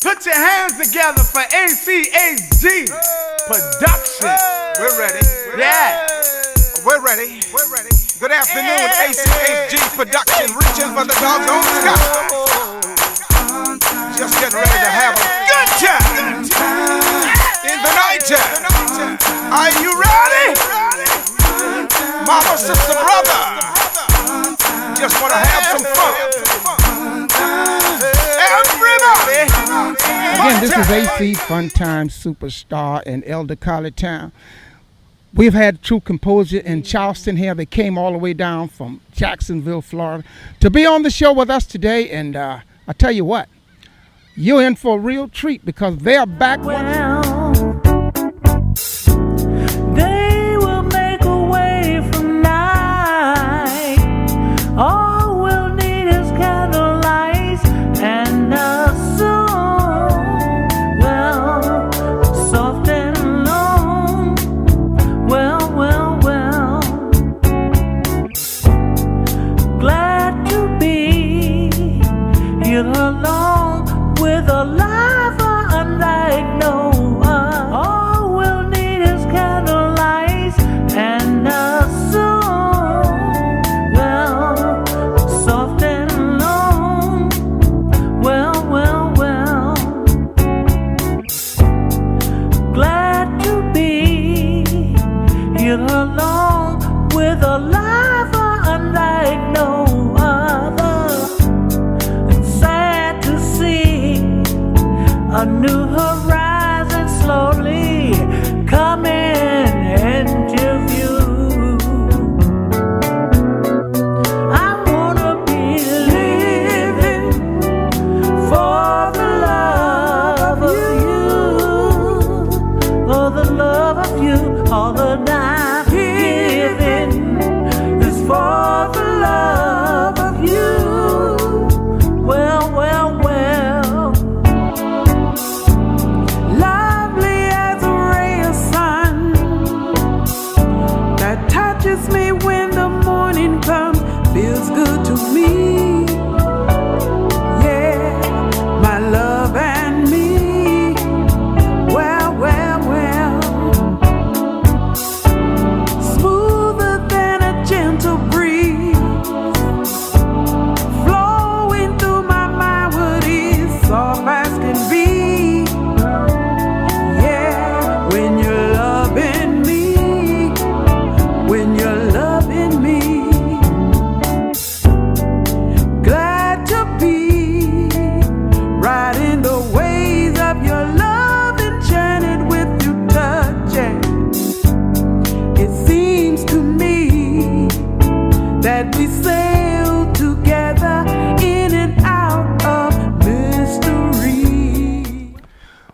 Put your hands together for ACHG Production. We're ready. Yeah. We're ready. Good afternoon, ACHG Production, reaching for the doggone sky. Just getting ready to have a good time in the night time. Are you ready? Mama, sister, brother, just want to have some fun. Everybody. Again, this is AC Fun Time Superstar in Elder College Town. We've had True Composure in Charleston here. They came all the way down from Jacksonville, Florida, to be on the show with us today. And I tell you what, you're in for a real treat because they're back. They will make a way from night. All we'll need is candlelight and a song. Well, soft and alone. Well. Glad to be here alone with a lover unlike no one. All we'll need is candlelight and a song. Well, soft and alone. Well. Glad to be here alone with a lover unlike no other. It's sad to see a new horizon slowly coming into view. I wanna be living for the love of you, for the love of you. All the I'm giving is for the love of you. Well. Lovely as a ray of sun that touches me when the morning comes, feels good to me. Yeah, my love and me. Well. Smoother than a gentle breeze, flowing through my mind, what is soft as can be. Yeah, when you're loving me, glad to be right in the ways of your love, enchanted with your touching. It seems to me that we sail together in and out of mystery.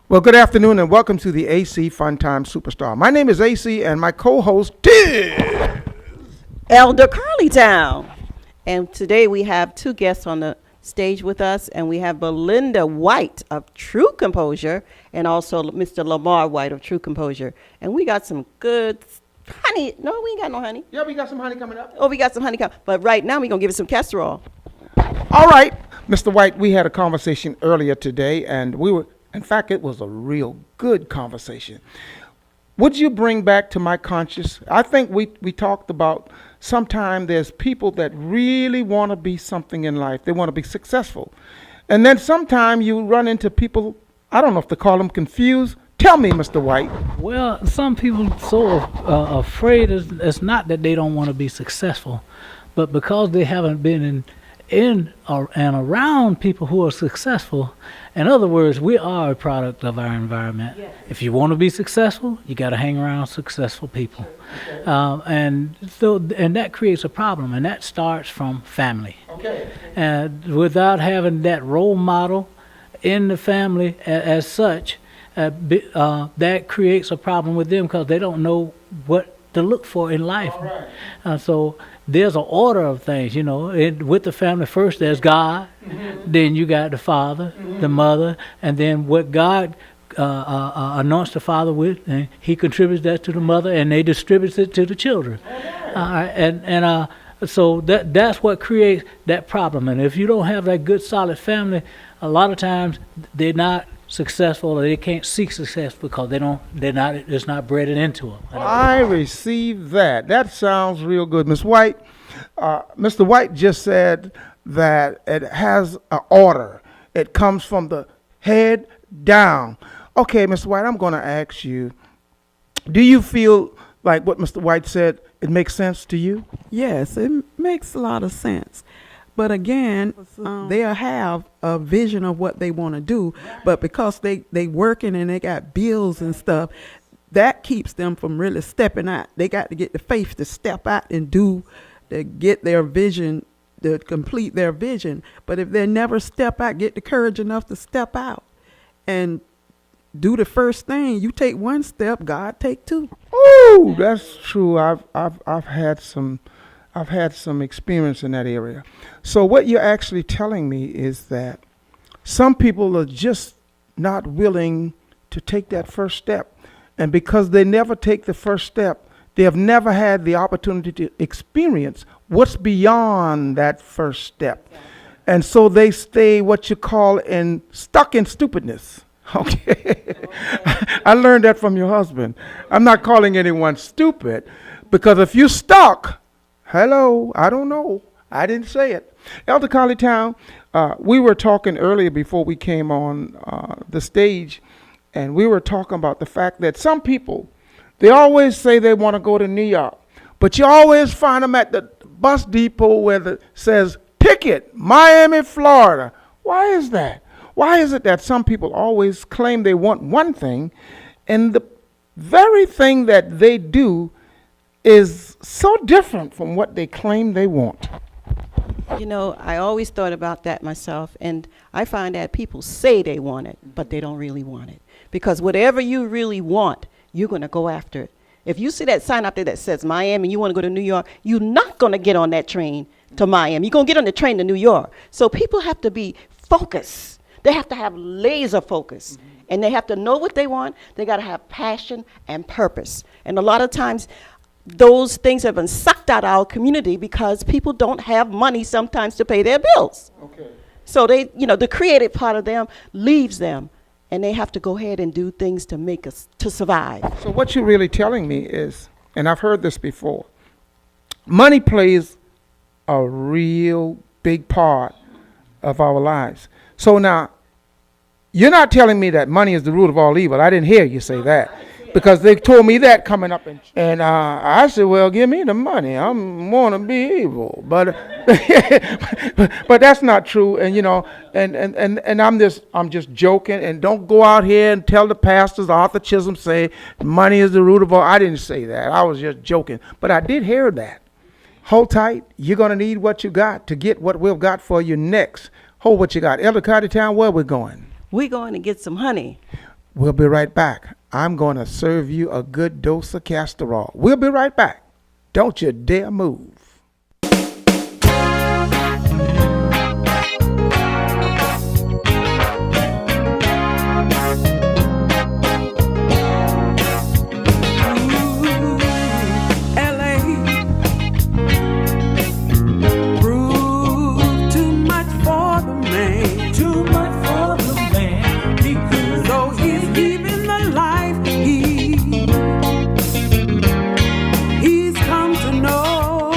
Well, good afternoon and welcome to the AC Fun Time Superstar. My name is AC and my co-host is Elder Carlytown. And today we have two guests on the stage with us, and we have Belinda White of True Composure and also Mr. Lamar White of True Composure. And we got some good honey. No, we ain't got no honey. Yeah, we got some honey coming up. Oh, we got some honey coming. But right now we're going to give it some castor oil. All right, Mr. White, we had a conversation earlier today, and in fact, it was a real good conversation. Would you bring back to my conscious? I think we talked about sometimes there's people that really want to be something in life. They want to be successful. And then sometimes you run into people, I don't know if to call them confused. Tell me, Mr. White. Well, some people so afraid it's not that they don't want to be successful, but because they haven't been in and around people who are successful. In other words, we are a product of our environment. Yes. If you want to be successful, you got to hang around successful people. Okay. And that creates a problem, and that starts from family. Okay. And without having that role model in the family as such, that creates a problem with them because they don't know what to look for in life. All right. So there's an order of things, with the family first there's God, then you got the father, the mother, and then what God anoints the father with, and he contributes that to the mother, and they distribute it to the children. So that's what creates that problem. And if you don't have that good solid family, a lot of times they're not successful, or they can't seek success because it's not bred into them. I received that. That sounds real good. Miss White, Mr. White just said that it has an order. It comes from the head down. Okay, Mr. White, I'm going to ask you, do you feel like what Mr. White said, it makes sense to you? Yes, it makes a lot of sense. But again, they'll have a vision of what they want to do, but because they working and they got bills and stuff, that keeps them from really stepping out. They got to get the faith to step out and to get their vision, to complete their vision. But if they never step out, get the courage enough to step out and do the first thing. You take one step, God take two. Ooh, that's true. I've had some experience in that area. So what you're actually telling me is that some people are just not willing to take that first step. And because they never take the first step, they have never had the opportunity to experience what's beyond that first step. And so they stay what you call stuck in stupidness. Okay. I learned that from your husband. I'm not calling anyone stupid, because if you're stuck, hello, I don't know. I didn't say it. Elder Colleytown, we were talking earlier before we came on the stage, and we were talking about the fact that some people, they always say they want to go to New York, but you always find them at the bus depot where it says, ticket, Miami, Florida. Why is that? Why is it that some people always claim they want one thing, and the very thing that they do is so different from what they claim they want? You know, I always thought about that myself, and I find that people say they want it, but they don't really want it. Because whatever you really want, you're going to go after it. If you see that sign out there that says Miami and you want to go to New York, you're not going to get on that train to Miami. You're going to get on the train to New York. So people have to be focused. They have to have laser focus, and they have to know what they want. They got to have passion and purpose. And a lot of times, those things have been sucked out of our community because people don't have money sometimes to pay their bills. Okay. So they, the creative part of them leaves them, and they have to go ahead and do things to survive. So what you're really telling me is, and I've heard this before, money plays a real big part of our lives. So now, you're not telling me that money is the root of all evil. I didn't hear you say that, because they told me that coming up, and I said, well, give me the money. I want to be evil, but but that's not true. And and I'm just joking. And don't go out here and tell the pastors, Arthur Chisholm say money is the root of all. I didn't say that. I was just joking, but I did hear that. Hold tight. You're gonna need what you got to get what we've got for you next. Hold what you got. Elder Colleytown, where we going? We're going to get some honey. We'll be right back. I'm going to serve you a good dose of castor oil. We'll be right back. Don't you dare move. He's come to know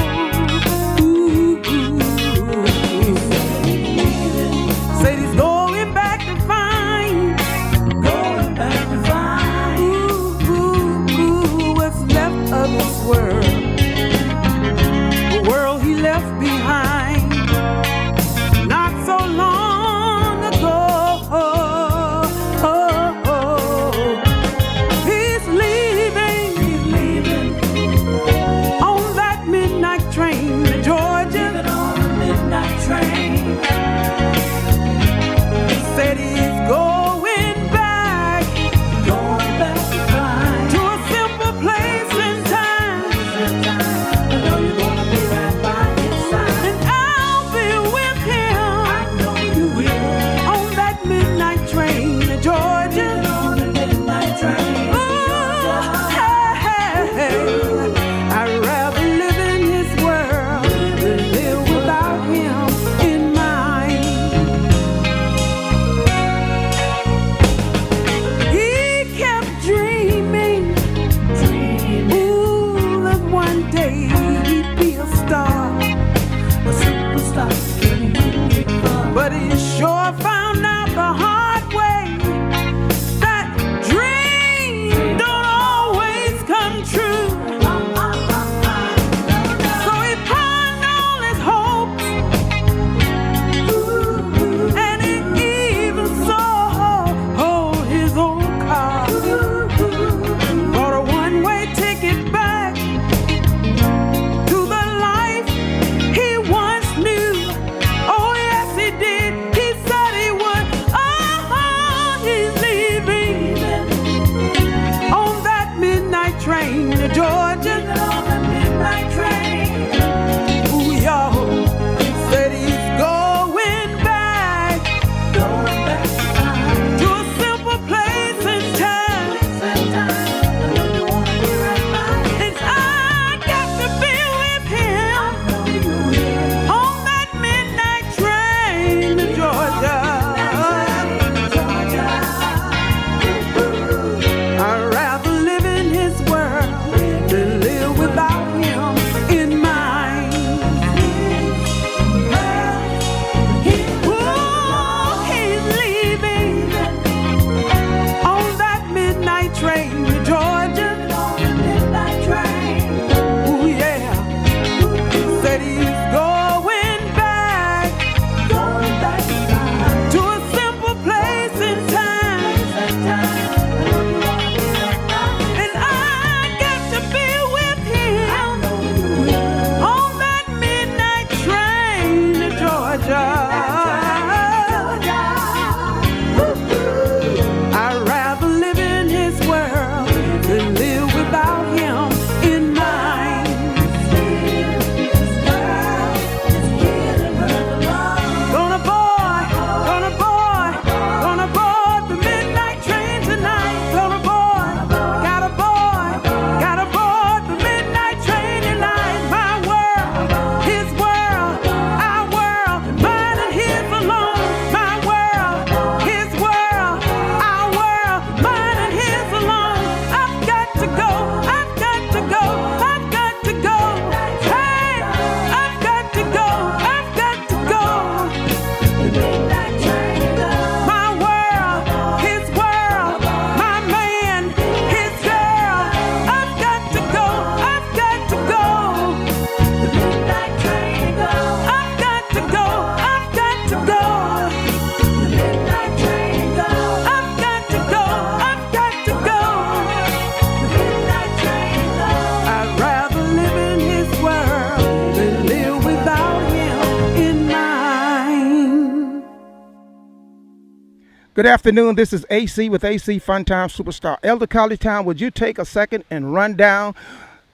Good afternoon. This is AC with AC Funtime Superstar. Elder College Town, would you take a second and run down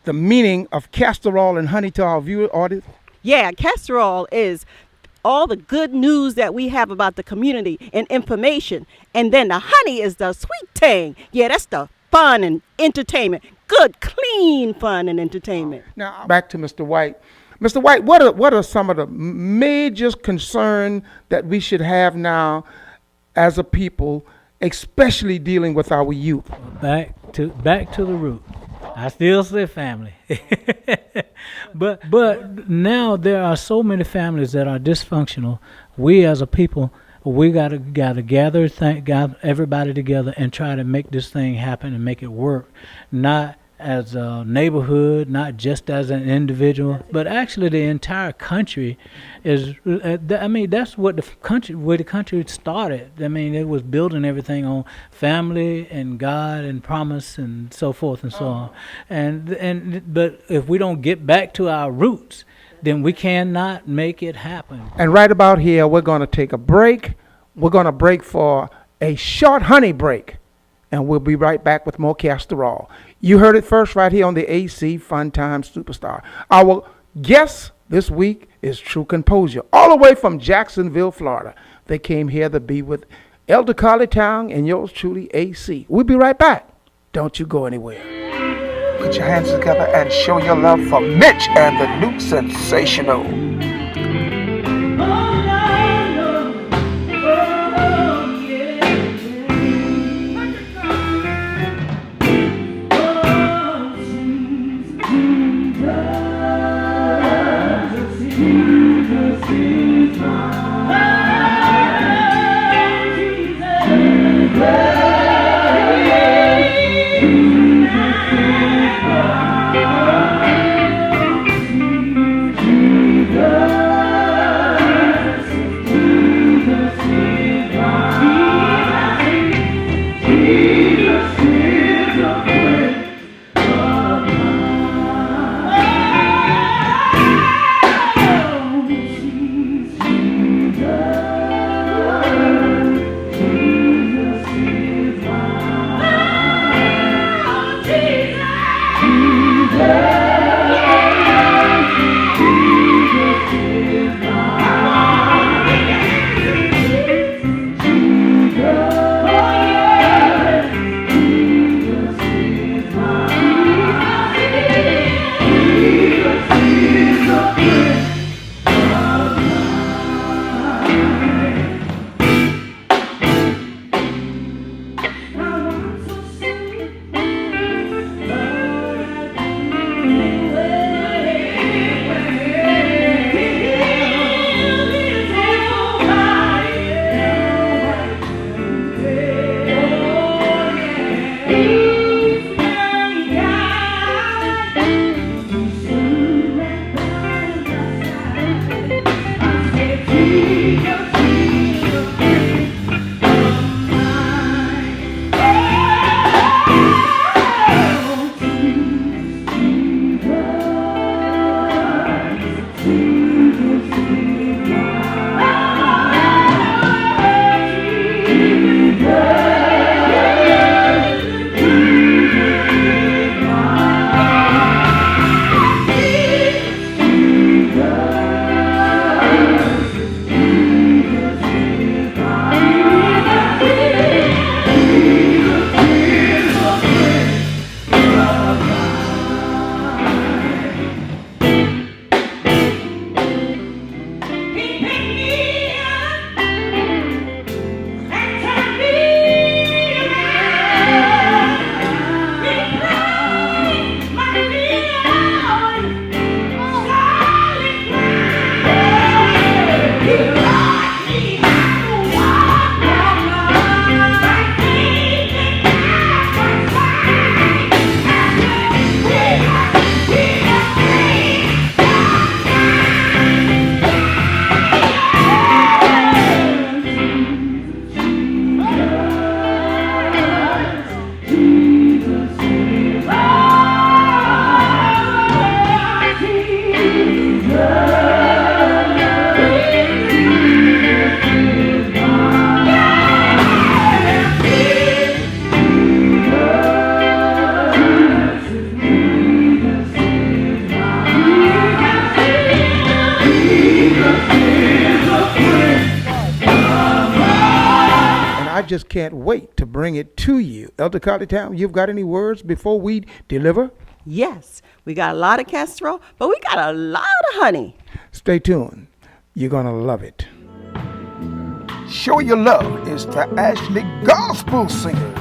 the meaning of castor oil and honey to our viewer audience? Yeah, castor oil is all the good news that we have about the community and information. And then the honey is the sweet tang. Yeah, that's the fun and entertainment. Good, clean fun and entertainment. Now, back to Mr. White. Mr. White, what are some of the major concerns that we should have now as a people, especially dealing with our youth? Back to the root. I still say family. but now there are so many families that are dysfunctional. We as a people, we gotta gather everybody together and try to make this thing happen and make it work. Not as a neighborhood, not just as an individual, but actually the entire country is. That's what where the country started. I mean, it was building everything on family and God and promise and so forth and so on. But if we don't get back to our roots, then we cannot make it happen. And right about here, we're going to take a break. We're going to break for a short honey break, and we'll be right back with more castor oil. You heard it first right here on the AC Funtime Superstar. Our guest this week is True Composure, all the way from Jacksonville, Florida. They came here to be with Elder College Town and yours truly, AC. We'll be right back. Don't you go anywhere. Put your hands together and show your love for Mitch and the new Sensational. I just can't wait to bring it to you. Elder Town, you've got any words before we deliver? Yes, we got a lot of casserole, but we got a lot of honey. Stay tuned. You're going to love it. Show Your Love is the Ashley Gospel Singers.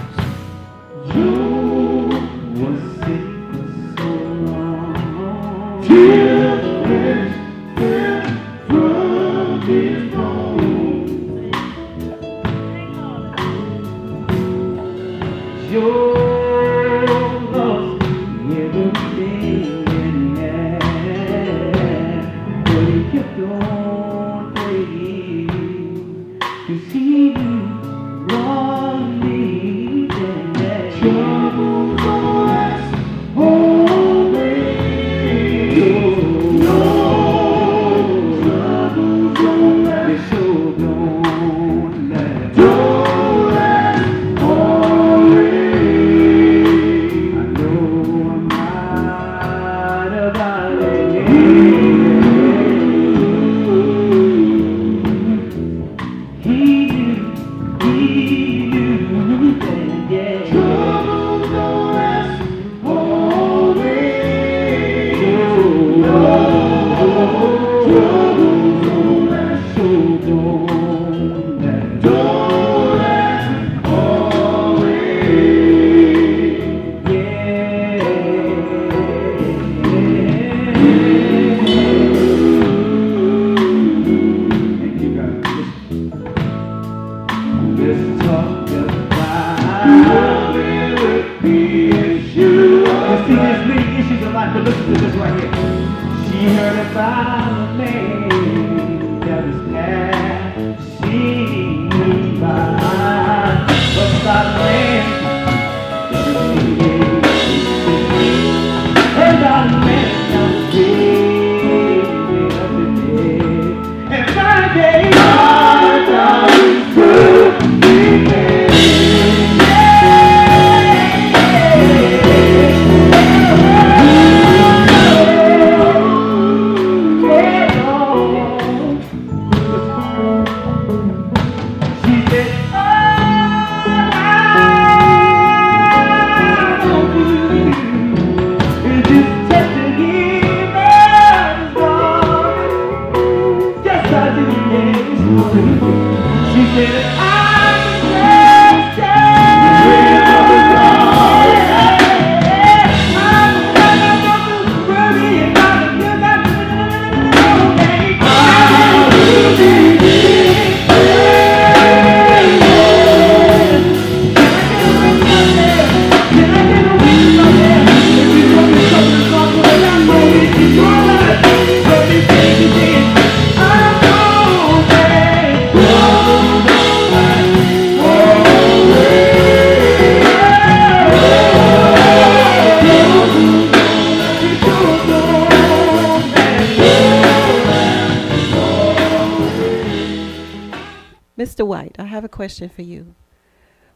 Mr. White, I have a question for you.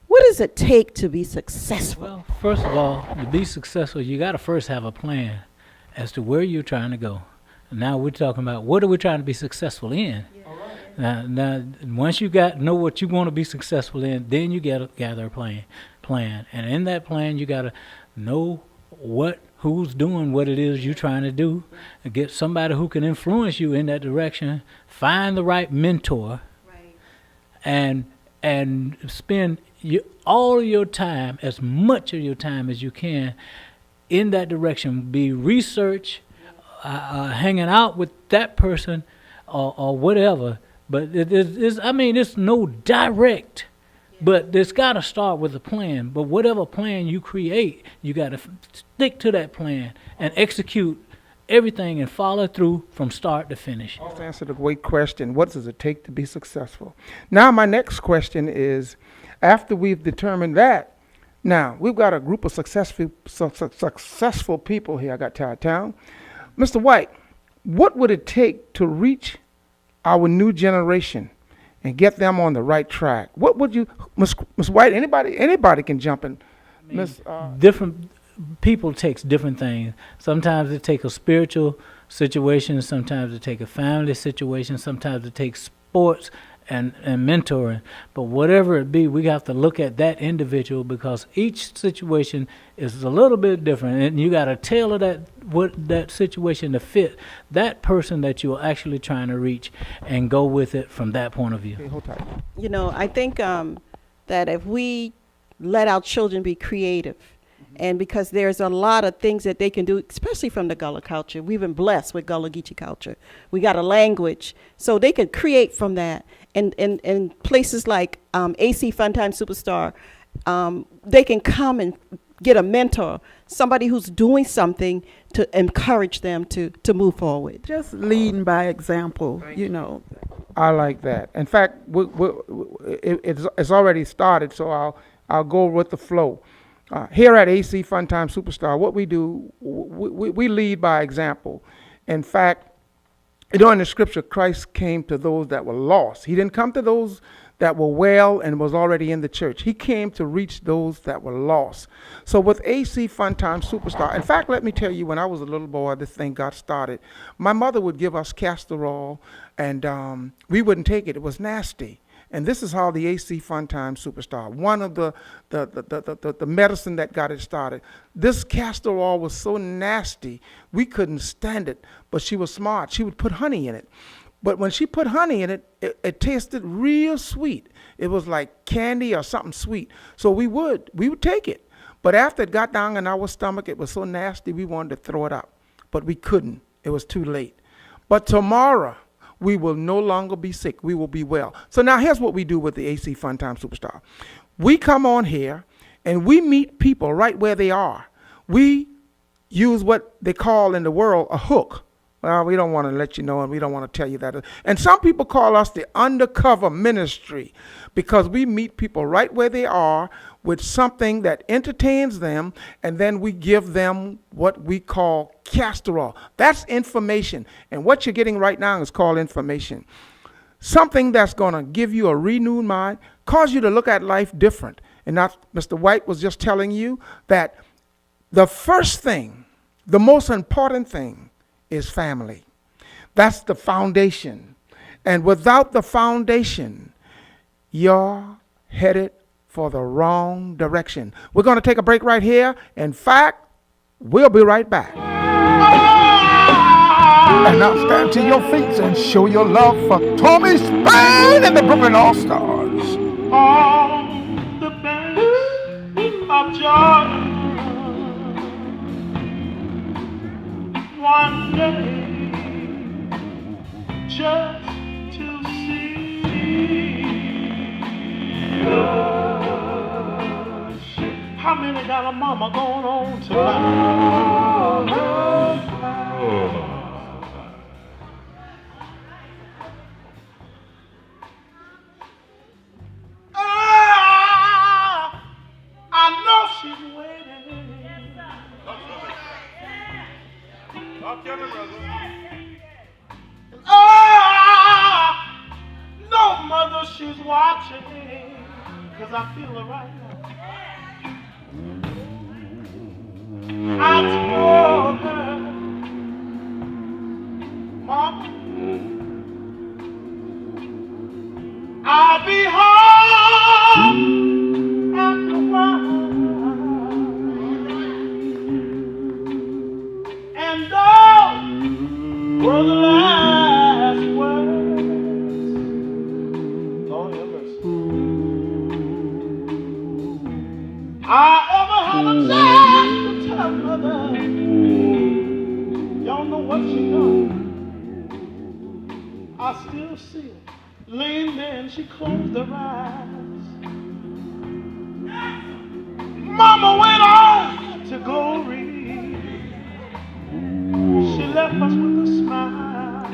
What does it take to be successful? Well, first of all, to be successful, you got to first have a plan as to where you're trying to go. Now we're talking about what are we trying to be successful in. Yeah. Now, once you know what you want to be successful in, then you got to gather a plan. And in that plan, you got to know who's doing what it is you're trying to do, and get somebody who can influence you in that direction, find the right mentor, and spend all your time, as much of your time as you can, in that direction. Be research, hanging out with that person, or whatever. But it's no direct. But it's got to start with a plan. But whatever plan you create, you got to stick to that plan and execute everything and follow through from start to finish. Just answered a great question. What does it take to be successful? Now, my next question is, after we've determined that, now we've got a group of successful people here. I got Town. Mr. White, what would it take to reach our new generation and get them on the right track? What would you, Ms. White? Anybody can jump in. Different people takes different things. Sometimes it takes a spiritual situation. Sometimes it takes a family situation. Sometimes it takes sports and mentoring. But whatever it be, we have to look at that individual because each situation is a little bit different, and you got to tailor that situation to fit that person that you're actually trying to reach, and go with it from that point of view. Okay, hold tight. You know, I think that if we let our children be creative, and because there's a lot of things that they can do, especially from the Gullah culture. We've been blessed with Gullah Geechee culture. We got a language, so they can create from that. And in places like AC Funtime Superstar, they can come and get a mentor, somebody who's doing something to encourage them to move forward. Just leading by example, you know. I like that. In fact, it's already started, so I'll go with the flow. Here at AC Funtime Superstar, what we do, we lead by example. In fact, in the scripture, Christ came to those that were lost. He didn't come to those that were well and was already in the church. He came to reach those that were lost. So with AC Funtime Superstar, in fact, let me tell you, when I was a little boy, this thing got started. My mother would give us castor oil, and we wouldn't take it. It was nasty. And this is how the AC Funtime Superstar, one of the medicine that got it started. This castor oil was so nasty, we couldn't stand it. But she was smart. She would put honey in it. But when she put honey in it, it tasted real sweet. It was like candy or something sweet. So we would take it. But after it got down in our stomach, it was so nasty, we wanted to throw it up. But we couldn't. It was too late. But tomorrow, we will no longer be sick. We will be well. So now here's what we do with the AC Funtime Superstar. We come on here and we meet people right where they are. We use what they call in the world a hook. Well, we don't want to let you know, and we don't want to tell you that. And some people call us the undercover ministry because we meet people right where they are with something that entertains them, and then we give them what we call castor oil. That's information. And what you're getting right now is called information. Something that's going to give you a renewed mind, cause you to look at life different. And now Mr. White was just telling you that the first thing, the most important thing, is family. That's the foundation. And without the foundation, you're headed for the wrong direction. We're going to take a break right here. In fact, we'll be right back. And now stand to your feet and show your love for Tommy Spann and the Brooklyn Allstars. On the banks of Jordan, one day, just to see how many got a mama going on tonight? I know she's waiting. No mother, she's watching, 'cause I feel her right now. I told her, Mama, I'll be home after a while. And those were the last words. Lord have mercy. I ever had a chance to tell mother. Y'all know what she done. I still see her. Leaned in, she closed her eyes. Mama went on to glory. She left us with a smile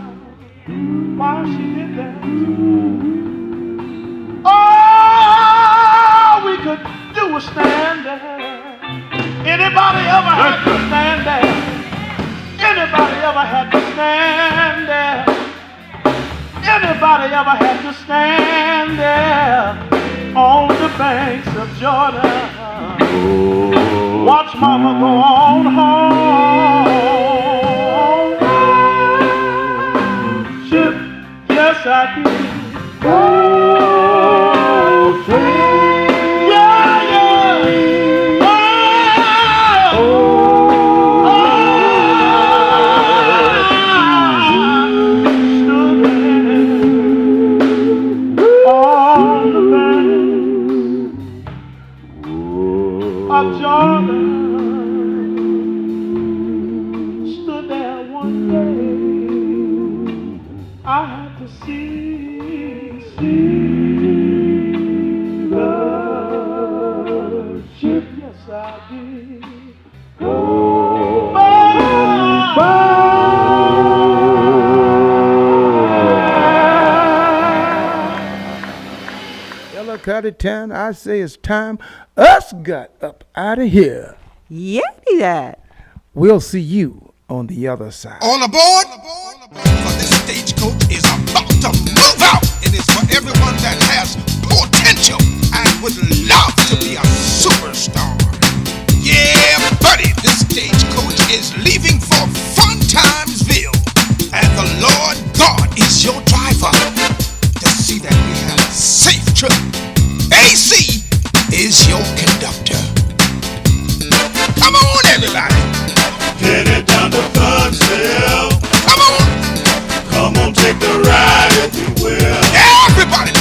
while she did that. All we could do was stand there. Anybody ever had to stand there? Anybody ever had to stand there? Anybody ever had to stand there on the banks of Jordan? Watch mama go on home. Yes, I did. of Jordan stood there one day. I had to see the ship. Yes, I did. Go by. Yellow Cuddy Town, I say it's time us got up out of here. Yeah, that. We'll see you on the other side. All aboard! For this stagecoach is about to move out. It is for everyone that has potential and would love to be a superstar. Yeah, buddy, this stagecoach is leaving for Fun Timesville. And the Lord God is your driver to see that we have a safe trip. AC is your conductor. Come on, everybody. Headed down to Funsville. Come on. Come on, take the ride if you will. Everybody.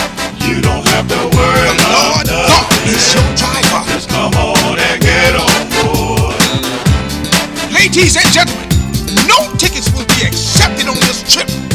You don't have to worry The Lord God is your driver. Just come on and get on board. Ladies and gentlemen, no tickets will be accepted on this trip.